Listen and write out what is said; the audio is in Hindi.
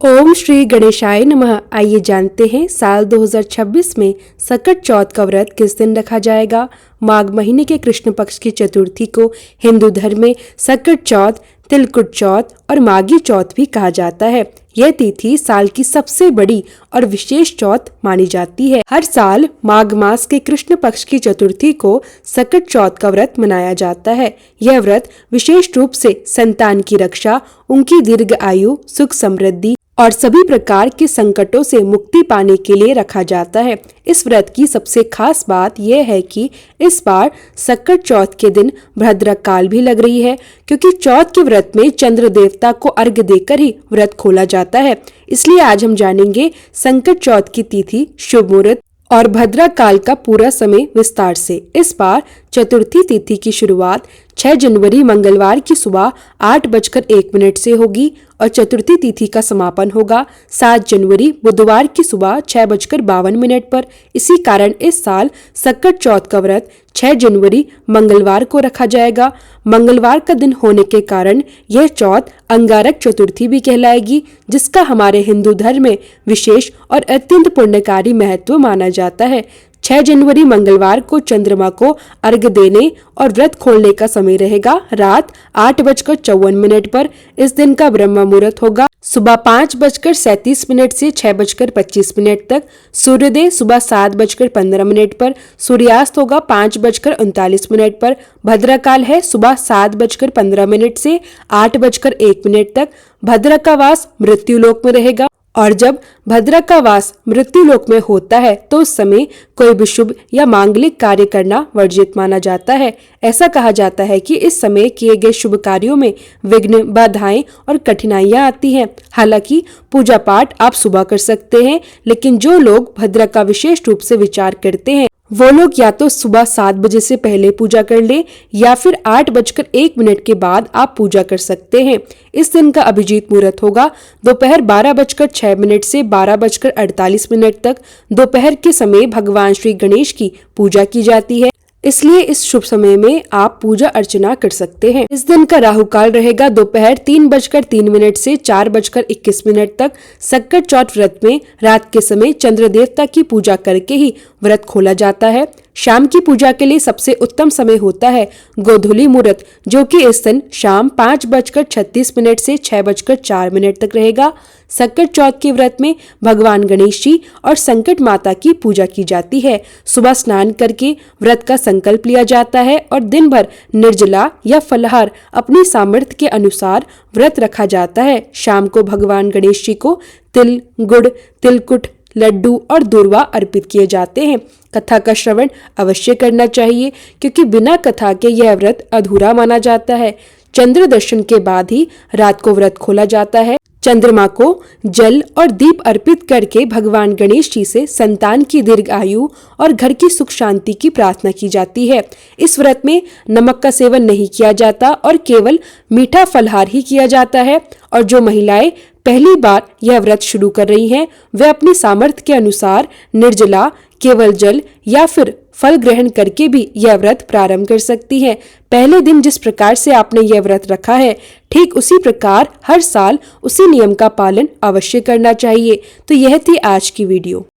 ओम श्री गणेशाय नमः। आइए जानते हैं साल 2026 में सकट चौथ का व्रत किस दिन रखा जाएगा। माघ महीने के कृष्ण पक्ष की चतुर्थी को हिंदू धर्म में सकट चौथ, तिलकुट चौथ और माघी चौथ भी कहा जाता है। यह तिथि साल की सबसे बड़ी और विशेष चौथ मानी जाती है। हर साल माघ मास के कृष्ण पक्ष की चतुर्थी को सकट चौथ का व्रत मनाया जाता है। यह व्रत विशेष रूप से संतान की रक्षा, उनकी दीर्घ आयु, सुख समृद्धि और सभी प्रकार के संकटों से मुक्ति पाने के लिए रखा जाता है। इस व्रत की सबसे खास बात यह है कि इस बार सकट चौथ के दिन भद्रक काल भी लग रही है, क्योंकि चौथ के व्रत में चंद्र देवता को अर्घ्य देकर ही व्रत खोला जाता है। इसलिए आज हम जानेंगे संकट चौथ की तिथि, शुभ मुहूर्त और भद्रक काल का पूरा समय विस्तार से। इस बार चतुर्थी तिथि की शुरुआत 6 जनवरी मंगलवार की सुबह 8:01 से होगी और चतुर्थी तिथि का समापन होगा 7 जनवरी बुधवार की सुबह 6:52 पर। इसी कारण इस साल सकट चौथ का व्रत 6 जनवरी मंगलवार को रखा जाएगा। मंगलवार का दिन होने के कारण यह चौथ अंगारक चतुर्थी भी कहलाएगी, जिसका हमारे हिंदू धर्म में विशेष और अत्यंत पुण्यकारी महत्व माना जाता है। 6 जनवरी मंगलवार को चंद्रमा को अर्घ्य देने और व्रत खोलने का समय रहेगा रात 8:54 पर। इस दिन का ब्रह्म मुहूर्त होगा सुबह 5:37 से 6:25 तक। सूर्योदय सुबह 7:15 पर। सूर्यास्त होगा 5:39 पर। भद्रकाल है सुबह 7:15 से 8:01 तक। भद्रक का वास मृत्युलोक में रहेगा और जब भद्रक का वास मृत्युलोक में होता है तो उस समय कोई भी शुभ या मांगलिक कार्य करना वर्जित माना जाता है। ऐसा कहा जाता है कि इस समय किए गए शुभ कार्यों में विघ्न, बाधाएं और कठिनाइयां आती हैं। हालांकि पूजा पाठ आप सुबह कर सकते हैं, लेकिन जो लोग भद्रक का विशेष रूप से विचार करते हैं वो लोग या तो सुबह 7 बजे से पहले पूजा कर ले या फिर 8:01 के बाद आप पूजा कर सकते हैं। इस दिन का अभिजीत मुहूर्त होगा दोपहर 12:06 से 12:48 तक। दोपहर के समय भगवान श्री गणेश की पूजा की जाती है, इसलिए इस शुभ समय में आप पूजा अर्चना कर सकते हैं। इस दिन का राहु काल रहेगा दोपहर 3:03 से 4:21 तक। सकट चौथ व्रत में रात के समय चंद्र देवता की पूजा करके ही व्रत खोला जाता है। शाम की पूजा के लिए सबसे उत्तम समय होता है गोधूली मुहूर्त, जो कि इस दिन शाम 5:36 से 6:04 तक रहेगा। सकट चौथ के व्रत में भगवान गणेश जी और संकट माता की पूजा की जाती है। सुबह स्नान करके व्रत का संकल्प लिया जाता है और दिन भर निर्जला या फलाहार अपनी सामर्थ्य के अनुसार व्रत रखा जाता है। शाम को भगवान गणेश जी को तिल, गुड़, तिलकुट, लड्डू और दूर्वा अर्पित किए जाते हैं। कथा का श्रवण अवश्य करना चाहिए, क्योंकि बिना कथा के यह व्रत अधूरा माना जाता है। चंद्र दर्शन के बाद ही रात को व्रत खोला जाता है। चंद्रमा को जल और दीप अर्पित करके भगवान गणेश जी से संतान की दीर्घ आयु और घर की सुख शांति की प्रार्थना की जाती है। इस व्रत में नमक का सेवन नहीं किया जाता और केवल मीठा फलहार ही किया जाता है। और जो महिलाएं पहली बार यह व्रत शुरू कर रही हैं, वे अपनी सामर्थ्य के अनुसार निर्जला, केवल जल या फिर फल ग्रहण करके भी यह व्रत प्रारंभ कर सकती हैं। पहले दिन जिस प्रकार से आपने यह व्रत रखा है, ठीक उसी प्रकार हर साल उसी नियम का पालन अवश्य करना चाहिए। तो यह थी आज की वीडियो।